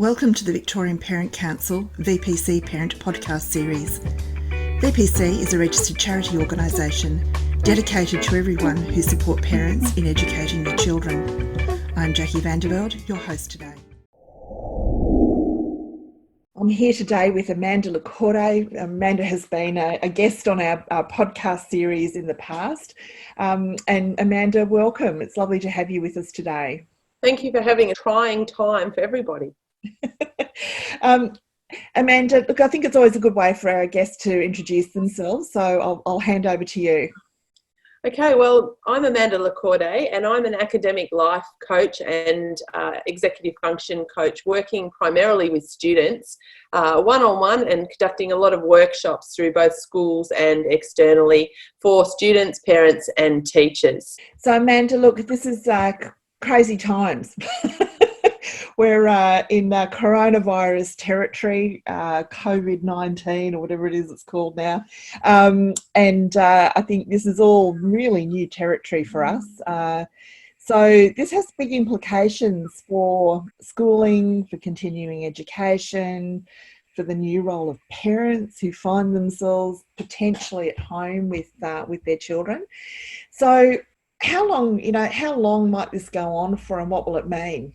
Welcome to the Victorian Parent Council VPC Parent Podcast Series. VPC is a registered charity organisation dedicated to everyone who support parents in educating their children. I'm Jackie Vandervelde, your host today. I'm here today with Amanda Lecaude. Amanda has been a guest on our podcast series in the past. And Amanda, welcome. It's lovely to have you with us today. Thank you for having a trying time for everybody. Amanda, look, I think it's always a good way for our guests to introduce themselves, so I'll hand over to you. Okay, well, I'm Amanda Lecaude and I'm an academic life coach and executive function coach working primarily with students one-on-one and conducting a lot of workshops through both schools and externally for students, parents and teachers. So Amanda, look, this is crazy times. We're in coronavirus territory, COVID-19 or whatever it is it's called now. I think this is all really new territory for us. So this has big implications for schooling, for continuing education, for the new role of parents who find themselves potentially at home with their children. So how long might this go on for, and what will it mean?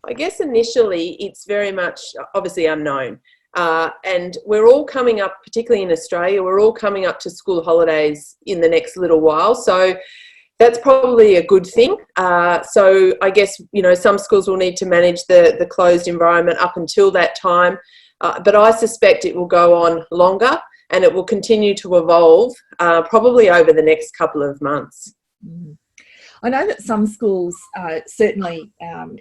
I guess initially it's very much obviously unknown. And we're all coming up, particularly in Australia, we're all coming up to school holidays in the next little while. So that's probably a good thing. So I guess, some schools will need to manage the closed environment up until that time. But I suspect it will go on longer and it will continue to evolve probably over the next couple of months. Mm. I know that some schools, certainly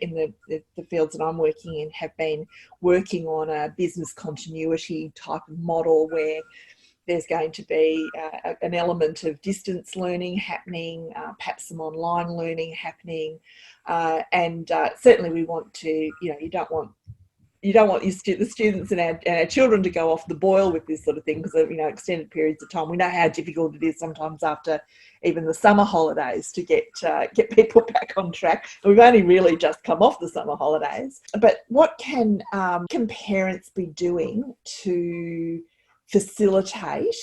in the fields that I'm working in, have been working on a business continuity type of model where there's going to be an element of distance learning happening, perhaps some online learning happening, and certainly we want to, you don't want the students and our children to go off the boil with this sort of thing because of extended periods of time. We know how difficult it is sometimes after even the summer holidays to get people back on track. We've only really just come off the summer holidays. But what can parents be doing to facilitate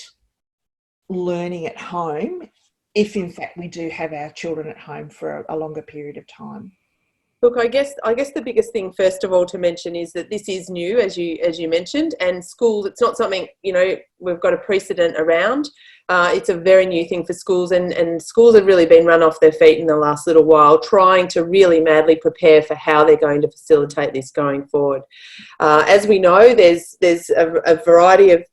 learning at home if in fact we do have our children at home for a longer period of time? Look, I guess the biggest thing, first of all, to mention is that this is new, as you mentioned, and schools, it's not something, we've got a precedent around. It's a very new thing for schools, and schools have really been run off their feet in the last little while, trying to really madly prepare for how they're going to facilitate this going forward. As we know, there's a variety of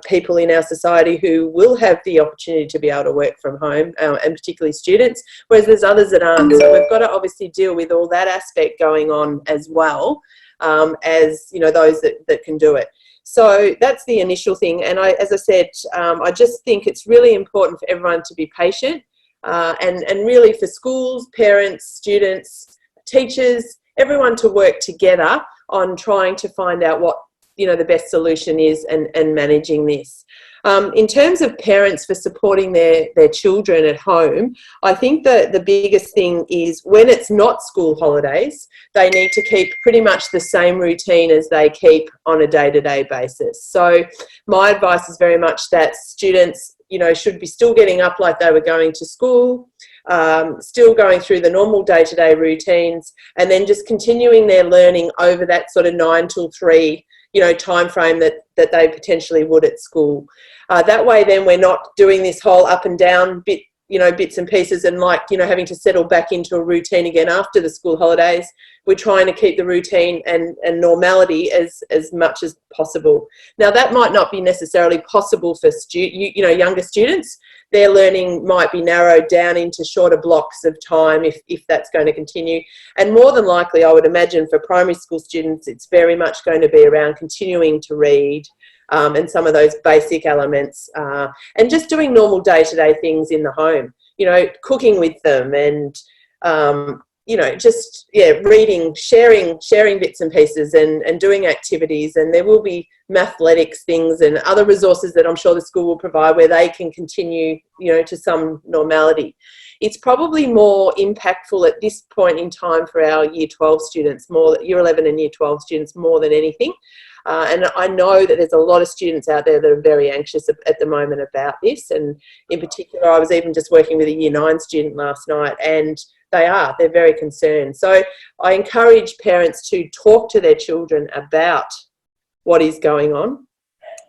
people in our society who will have the opportunity to be able to work from home, and particularly students, whereas there's others that aren't. So we've got to obviously deal with all that aspect going on as well, as those that can do it. So that's the initial thing. And as I said, I just think it's really important for everyone to be patient, and really for schools, parents, students, teachers, everyone to work together on trying to find out what the best solution is and managing this. In terms of parents for supporting their children at home, I think that the biggest thing is when it's not school holidays, they need to keep pretty much the same routine as they keep on a day-to-day basis. So my advice is very much that students, should be still getting up like they were going to school, still going through the normal day-to-day routines, and then just continuing their learning over that sort of 9 till 3 time frame that they potentially would at school. That way then we're not doing this whole up and down bits and pieces and having to settle back into a routine again after the school holidays. We're trying to keep the routine and normality as much as possible. Now that might not be necessarily possible for younger students. Their learning might be narrowed down into shorter blocks of time if that's going to continue. And more than likely, I would imagine for primary school students, it's very much going to be around continuing to read, and some of those basic elements, and just doing normal day-to-day things in the home, cooking with them and, reading, sharing bits and pieces and doing activities. And there will be mathletics things and other resources that I'm sure the school will provide where they can continue, to some normality. it's probably more impactful at this point in time for our Year 12 students, Year 11 and Year 12 students more than anything. And I know that there's a lot of students out there that are very anxious at the moment about this. And in particular, I was even just working with a Year 9 student last night, and they're very concerned. So I encourage parents to talk to their children about what is going on.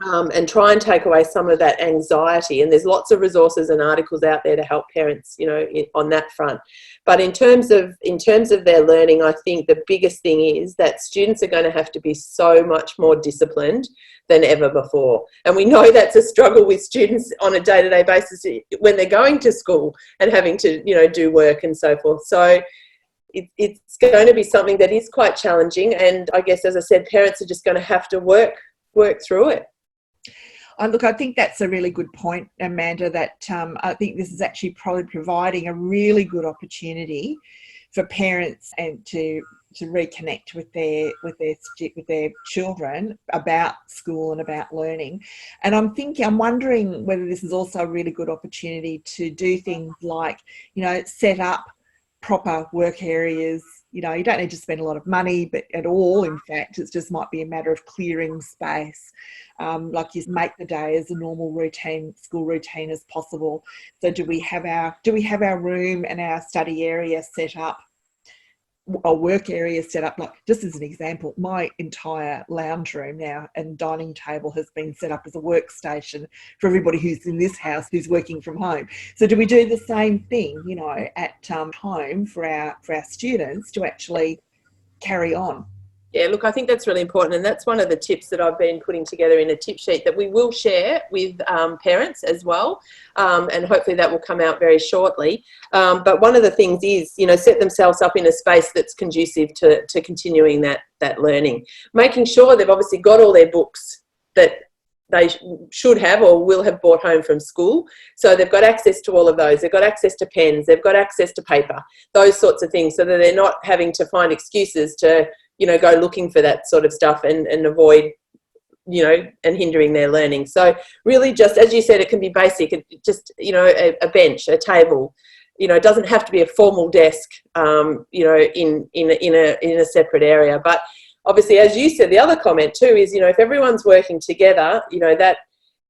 And try and take away some of that anxiety. And there's lots of resources and articles out there to help parents, on that front. But in terms of their learning, I think the biggest thing is that students are going to have to be so much more disciplined than ever before. And we know that's a struggle with students on a day-to-day basis when they're going to school and having to, do work and so forth. So it's going to be something that is quite challenging. And I guess, as I said, parents are just going to have to work through it. Look, I think that's a really good point, Amanda, that I think this is actually probably providing a really good opportunity for parents and to reconnect with their children about school and about learning. And I'm wondering whether this is also a really good opportunity to do things like, set up proper work areas. You don't need to spend a lot of money, but at all, in fact, it just might be a matter of clearing space. Like you make the day as a normal school routine as possible. So do we have our room and our study area set up, a work area set up? Like, just as an example, my entire lounge room now and dining table has been set up as a workstation for everybody who's in this house who's working from home. So do we do the same thing, at home for our students to actually carry on? Yeah, look, I think that's really important, and that's one of the tips that I've been putting together in a tip sheet that we will share with parents as well, and hopefully that will come out very shortly. But one of the things is, set themselves up in a space that's conducive to continuing that learning, making sure they've obviously got all their books that they should have or will have brought home from school. So they've got access to all of those. They've got access to pens. They've got access to paper, those sorts of things, so that they're not having to find excuses to go looking for that sort of stuff and avoid, and hindering their learning. So really, just as you said, it can be basic, just, a bench, a table, it doesn't have to be a formal desk, in a separate area. But obviously, as you said, the other comment too is, if everyone's working together, that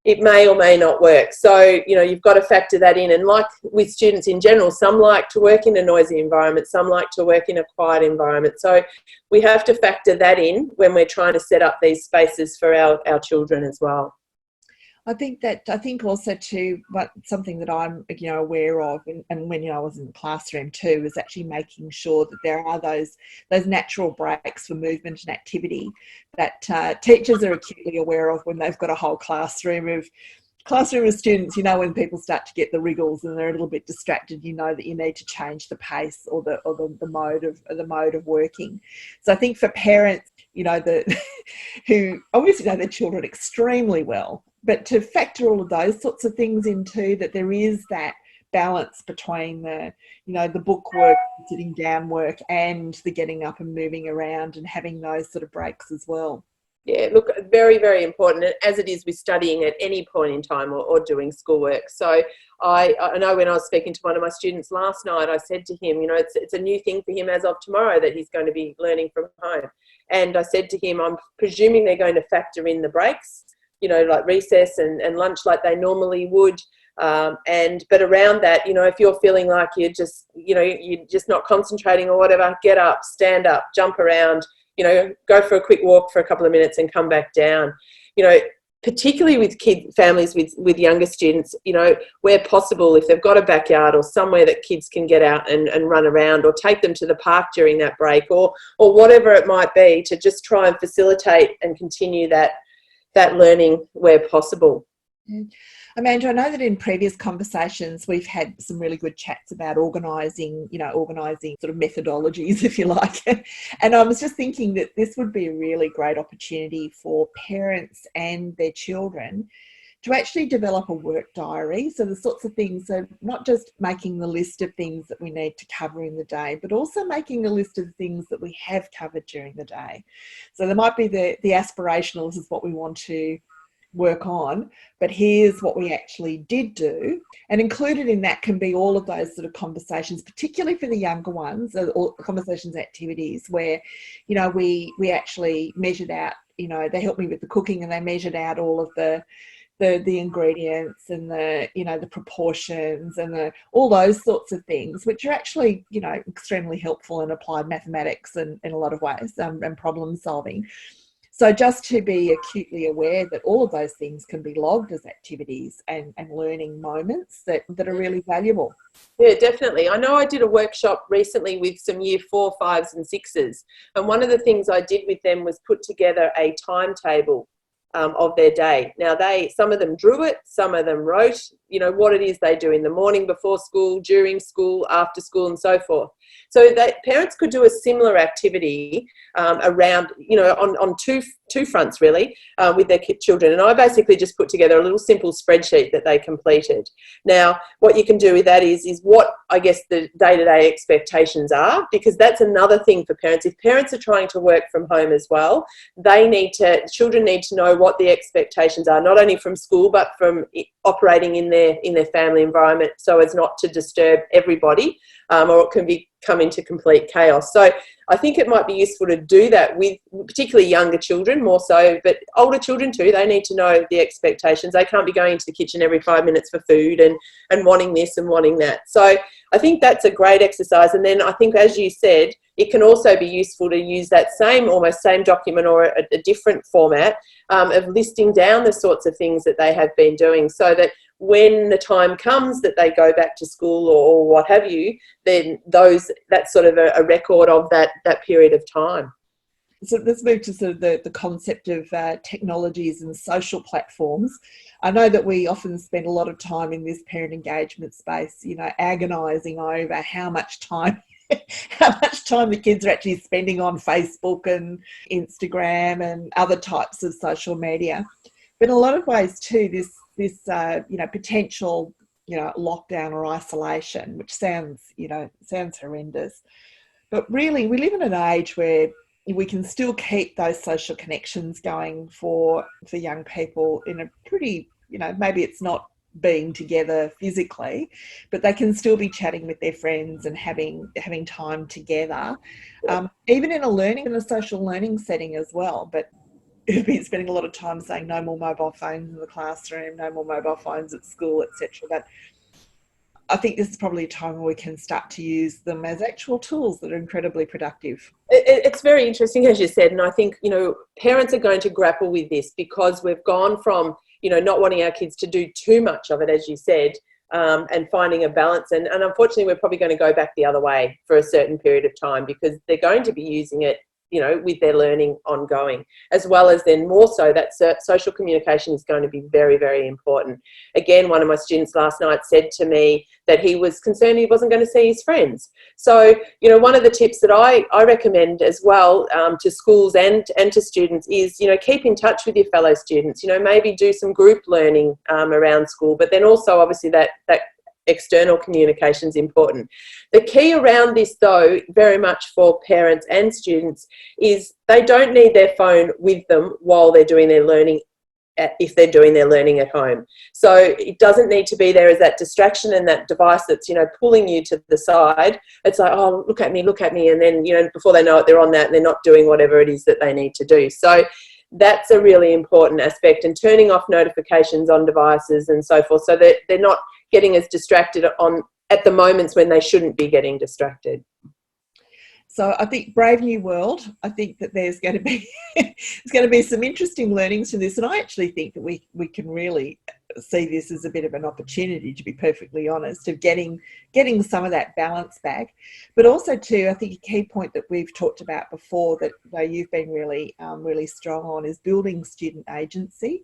it may or may not work. So, you've got to factor that in. And like with students in general, some like to work in a noisy environment, some like to work in a quiet environment. So we have to factor that in when we're trying to set up these spaces for our children as well. I think also too, but something that I'm aware of, and when I was in the classroom too, is actually making sure that there are those natural breaks for movement and activity that teachers are acutely aware of when they've got a whole classroom of students. When people start to get the wriggles and they're a little bit distracted, that you need to change the pace or the mode of working. So I think for parents, who obviously know their children extremely well, but to factor all of those sorts of things into that, there is that balance between the book work, sitting down work, and the getting up and moving around and having those sort of breaks as well. Yeah, look, very, very important, as it is with studying at any point in time or doing schoolwork. So I know when I was speaking to one of my students last night, I said to him, it's a new thing for him as of tomorrow that he's going to be learning from home. And I said to him, I'm presuming they're going to factor in the breaks, like recess and lunch like they normally would. But around that, if you're feeling like you're just not concentrating or whatever, get up, stand up, jump around, go for a quick walk for a couple of minutes and come back down. Particularly with families with younger students, where possible, if they've got a backyard or somewhere that kids can get out and run around, or take them to the park during that break, or whatever it might be, to just try and facilitate and continue that learning where possible. Amanda, I know that in previous conversations we've had some really good chats about organising sort of methodologies, if you like. And I was just thinking that this would be a really great opportunity for parents and their children to actually develop a work diary. So the sorts of things, so not just making the list of things that we need to cover in the day, but also making a list of things that we have covered during the day. So there might be the aspirational, this is what we want to work on, but here's what we actually did do. And included in that can be all of those sort of conversations, particularly for the younger ones, or conversations, activities where, you know, we actually measured out, you know, they helped me with the cooking and they measured out all of the ingredients and the, you know, the proportions and all those sorts of things, which are actually, you know, extremely helpful in applied mathematics and in a lot of ways, and problem solving. So just to be acutely aware that all of those things can be logged as activities and learning moments that are really valuable. Yeah, definitely. I know I did a workshop recently with some year 4, 5s and 6s. And one of the things I did with them was put together a timetable of their day. Now, some of them drew it, some of them wrote, you know, what it is they do in the morning, before school, during school, after school, and so forth. So that parents could do a similar activity around, you know, on two fronts really, with their children. And I basically just put together a little simple spreadsheet that they completed. Now, what you can do with that is what I guess the day-to-day expectations are, because that's another thing for parents. If parents are trying to work from home as well, children need to know what the expectations are, not only from school but from operating in their family environment, so as not to disturb everybody, or it can come into complete chaos. So I think it might be useful to do that with particularly younger children more so, but older children too. They need to know the expectations. They can't be going into the kitchen every 5 minutes for food and wanting this and wanting that. So I think that's a great exercise. And then I think, as you said, it can also be useful to use that almost same document or a different format of listing down the sorts of things that they have been doing, so that when the time comes that they go back to school or what have you, then that's sort of a record of that period of time. So let's move to sort of the concept of technologies and social platforms. I know that we often spend a lot of time in this parent engagement space, you know, agonising over how much time the kids are actually spending on Facebook and Instagram and other types of social media. But in a lot of ways too, this you know, potential, you know, lockdown or isolation, which sounds horrendous, but really we live in an age where we can still keep those social connections going for young people in a pretty, you know, maybe it's not being together physically, but they can still be chatting with their friends and having time together, even in a social learning setting as well. But who've been spending a lot of time saying no more mobile phones in the classroom, no more mobile phones at school, etc. But I think this is probably a time where we can start to use them as actual tools that are incredibly productive. It's very interesting, as you said, and I think, you know, parents are going to grapple with this because we've gone from, you know, not wanting our kids to do too much of it, as you said, and finding a balance. And unfortunately, we're probably going to go back the other way for a certain period of time, because they're going to be using it, you know, with their learning ongoing, as well as then more so that social communication is going to be very, very important. Again, one of my students last night said to me that he was concerned he wasn't going to see his friends. So, you know, one of the tips that I recommend as well to schools and to students is, you know, keep in touch with your fellow students, you know, maybe do some group learning around school, but then also obviously that external communication is important. The key around this, though, very much for parents and students, is they don't need their phone with them while they're doing their learning, if they're doing their learning at home. So it doesn't need to be there as that distraction and that device that's, you know, pulling you to the side. It's like, oh, look at me, and then, you know, before they know it, they're on that and they're not doing whatever it is that they need to do. So that's a really important aspect, and turning off notifications on devices and so forth, so that they're not getting as distracted at the moments when they shouldn't be getting distracted. So I think Brave New World, I think that there's going to be some interesting learnings from this, and I actually think that we can really see this as a bit of an opportunity, to be perfectly honest, of getting some of that balance back. But also too, I think a key point that we've talked about before that you've been really strong on is building student agency.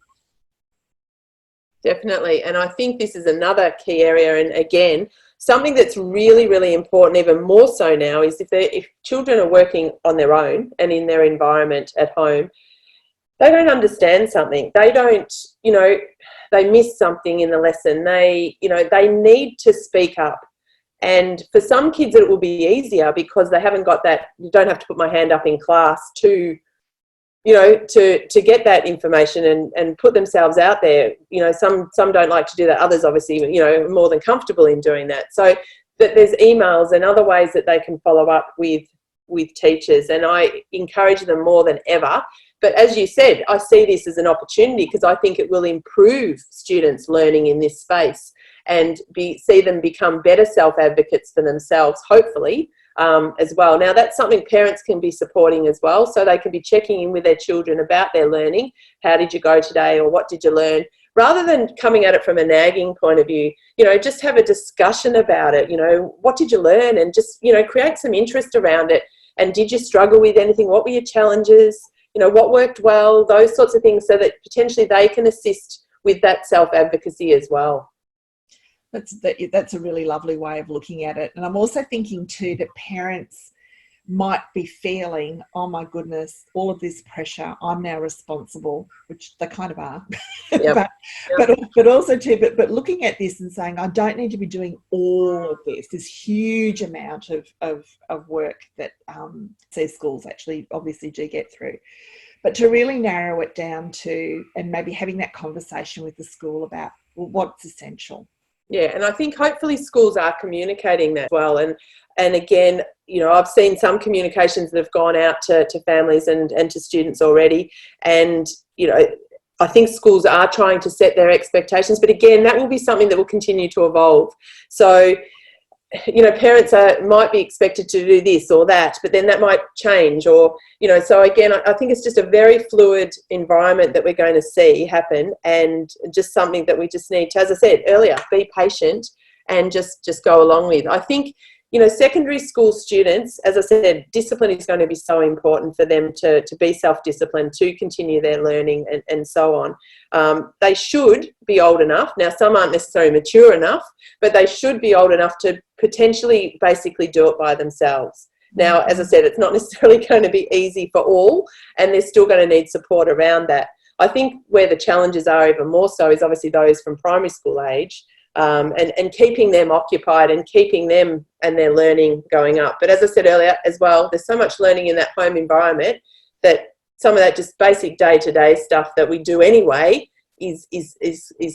Definitely. And I think this is another key area. And again, something that's really, really important, even more so now, is if children are working on their own and in their environment at home, they don't understand something. They don't, you know, they miss something in the lesson. They need to speak up. And for some kids, it will be easier because they haven't got that, you don't have to put my hand up in class to you know, to get that information and put themselves out there. You know, some don't like to do that. Others obviously, you know, are more than comfortable in doing that. So that there's emails and other ways that they can follow up with teachers, and I encourage them more than ever. But as you said, I see this as an opportunity because I think it will improve students' learning in this space and see them become better self-advocates for themselves, hopefully, as well. Now, that's something parents can be supporting as well, so they can be checking in with their children about their learning. How did you go today, or what did you learn? Rather than coming at it from a nagging point of view, you know, just have a discussion about it. You know, what did you learn? And just, you know, create some interest around it. And did you struggle with anything? What were your challenges? You know, what worked well? Those sorts of things, so that potentially they can assist with that self-advocacy as well. That's a really lovely way of looking at it. And I'm also thinking too that parents might be feeling, oh my goodness, all of this pressure, I'm now responsible, which they kind of are. Yep. but also too, but looking at this and saying, I don't need to be doing all of this huge amount of work that these schools actually obviously do get through. But to really narrow it down to, and maybe having that conversation with the school about, well, what's essential. Yeah, and I think hopefully schools are communicating that well. And again, you know, I've seen some communications that have gone out to families and to students already. And, you know, I think schools are trying to set their expectations. But again, that will be something that will continue to evolve. So, you know, parents might be expected to do this or that, but then that might change, or, you know, so again, I think it's just a very fluid environment that we're going to see happen, and just something that we just need to, as I said earlier, be patient and just go along with. I think, you know, secondary school students, as I said, discipline is going to be so important for them to be self-disciplined, to continue their learning and so on. They should be old enough. Now, some aren't necessarily mature enough, but they should be old enough to potentially basically do it by themselves. Now, as I said, it's not necessarily going to be easy for all, and they're still going to need support around that. I think where the challenges are even more so is obviously those from primary school age, and keeping them occupied and keeping them and their learning going up. But as I said earlier as well, there's so much learning in that home environment that some of that just basic day-to-day stuff that we do anyway is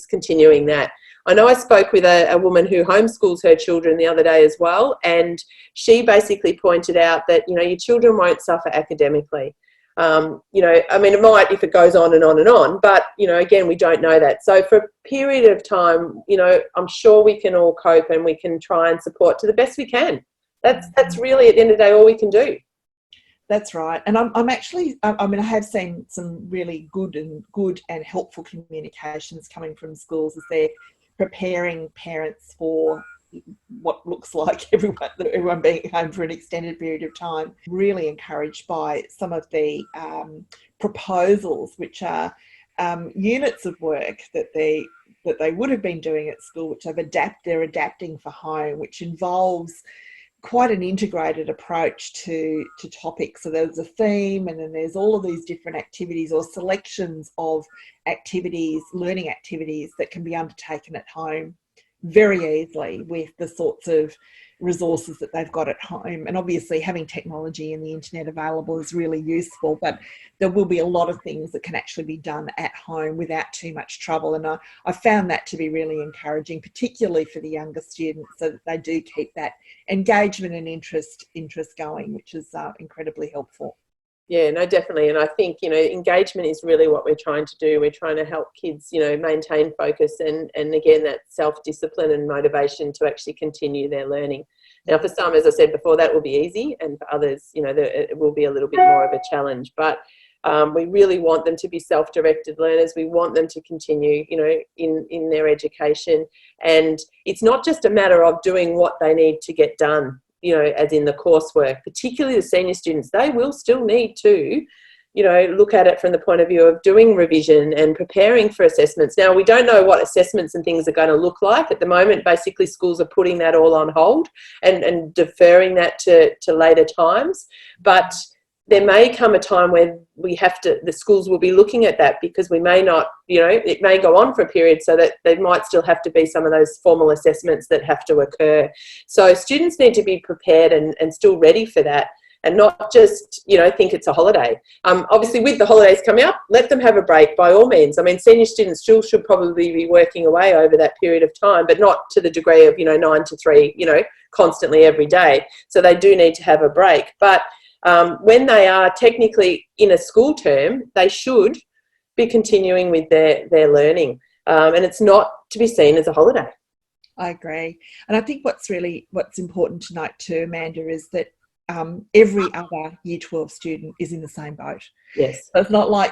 continuing that. I know I spoke with a woman who homeschools her children the other day as well, and she basically pointed out that, you know, your children won't suffer academically. You know, I mean, it might if it goes on and on and on, but, you know, again, we don't know that. So for a period of time, you know, I'm sure we can all cope and we can try and support to the best we can. That's really, at the end of the day, all we can do. That's right. And I'm actually, I mean, I have seen some really good and helpful communications coming from schools as they're preparing parents for what looks like everyone being home for an extended period of time. Really encouraged by some of the proposals, which are units of work that they would have been doing at school, which they're adapting for home, which involves quite an integrated approach to topics. So there's a theme, and then there's all of these different activities or selections of activities, learning activities that can be undertaken at home very easily with the sorts of resources that they've got at home. And obviously having technology and the internet available is really useful, but there will be a lot of things that can actually be done at home without too much trouble. And I found that to be really encouraging, particularly for the younger students, so that they do keep that engagement and interest going, which is incredibly helpful. Yeah, no, definitely. And I think, you know, engagement is really what we're trying to do. We're trying to help kids, you know, maintain focus and again, that self-discipline and motivation to actually continue their learning. Now, for some, as I said before, that will be easy, and for others, you know, it will be a little bit more of a challenge. But we really want them to be self-directed learners. We want them to continue, you know, in their education. And it's not just a matter of doing what they need to get done, you know, as in the coursework, particularly the senior students. They will still need to, you know, look at it from the point of view of doing revision and preparing for assessments. Now, we don't know what assessments and things are going to look like. At the moment, basically, schools are putting that all on hold and deferring that to later times. But there may come a time where the schools will be looking at that, because we may not, you know, it may go on for a period, so that there might still have to be some of those formal assessments that have to occur. So students need to be prepared and still ready for that. and not just, think it's a holiday. Obviously, with the holidays coming up, let them have a break by all means. I mean, senior students still should probably be working away over that period of time, but not to the degree of, 9 to 3, constantly every day. So they do need to have a break. But when they are technically in a school term, they should be continuing with their learning. And it's not to be seen as a holiday. I agree. And I think what's important to note too, Amanda, is that every other Year 12 student is in the same boat. Yes. So it's not like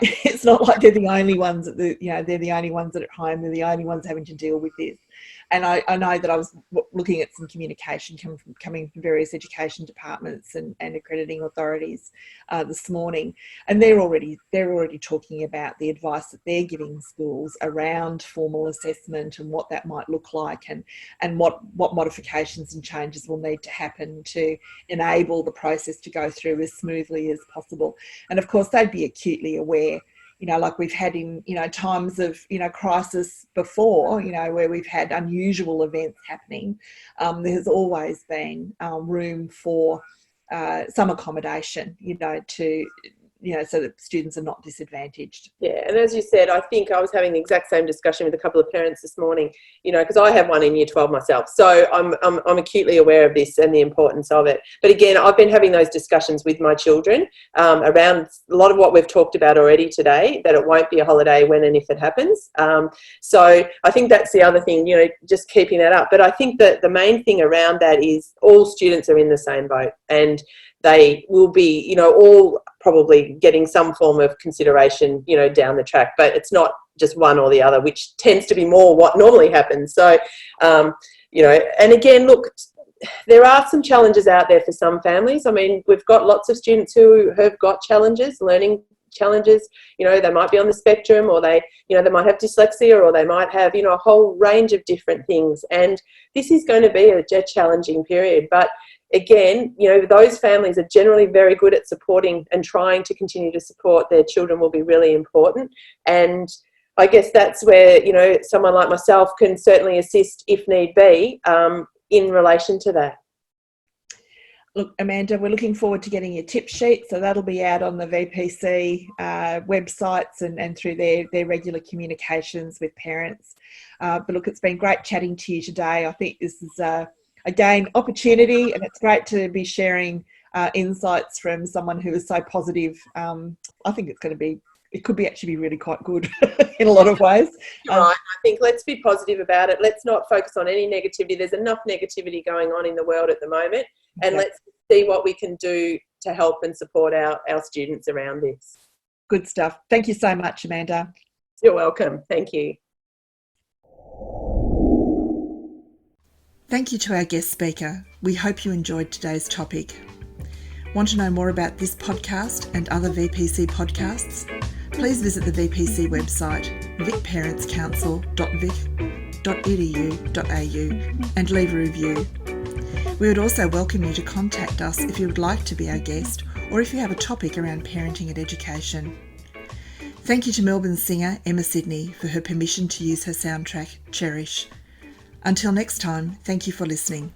they're the only ones they're the only ones that are at home, they're the only ones having to deal with this. And I know that I was looking at some communication coming from various education departments and accrediting authorities this morning, and they're already talking about the advice that they're giving schools around formal assessment and what that might look like, and what modifications and changes will need to happen to enable the process to go through as smoothly as possible. And of course, they'd be acutely aware, like we've had in, times of, crisis before, where we've had unusual events happening. There's always been room for some accommodation, so that students are not disadvantaged. Yeah, and as you said, I think I was having the exact same discussion with a couple of parents this morning, because I have one in Year 12 myself. So I'm acutely aware of this and the importance of it. But again, I've been having those discussions with my children around a lot of what we've talked about already today, that it won't be a holiday when and if it happens. So I think that's the other thing, just keeping that up. But I think that the main thing around that is all students are in the same boat, and they will be, all probably getting some form of consideration, down the track, but it's not just one or the other, which tends to be more what normally happens. So, and again, look, there are some challenges out there for some families. I mean, we've got lots of students who have got challenges, learning challenges. They might be on the spectrum, or they might have dyslexia, or they might have, a whole range of different things. And this is going to be a challenging period. But again, those families are generally very good at supporting and trying to continue to support their children will be really important. And I guess that's where, someone like myself can certainly assist if need be in relation to that. Look, Amanda, we're looking forward to getting your tip sheet. So that'll be out on the VPC websites and through their regular communications with parents. But look, it's been great chatting to you today. I think this is again, opportunity, and it's great to be sharing insights from someone who is so positive. I think it could actually be really quite good in a lot of ways. You're right. I think let's be positive about it. Let's not focus on any negativity. There's enough negativity going on in the world at the moment, and let's see what we can do to help and support our students around this. Good stuff. Thank you so much, Amanda. You're welcome. Thank you. Thank you to our guest speaker. We hope you enjoyed today's topic. Want to know more about this podcast and other VPC podcasts? Please visit the VPC website, vicparentscouncil.vic.edu.au, and leave a review. We would also welcome you to contact us if you would like to be our guest, or if you have a topic around parenting and education. Thank you to Melbourne singer Emma Sidney for her permission to use her soundtrack, Cherish. Until next time, thank you for listening.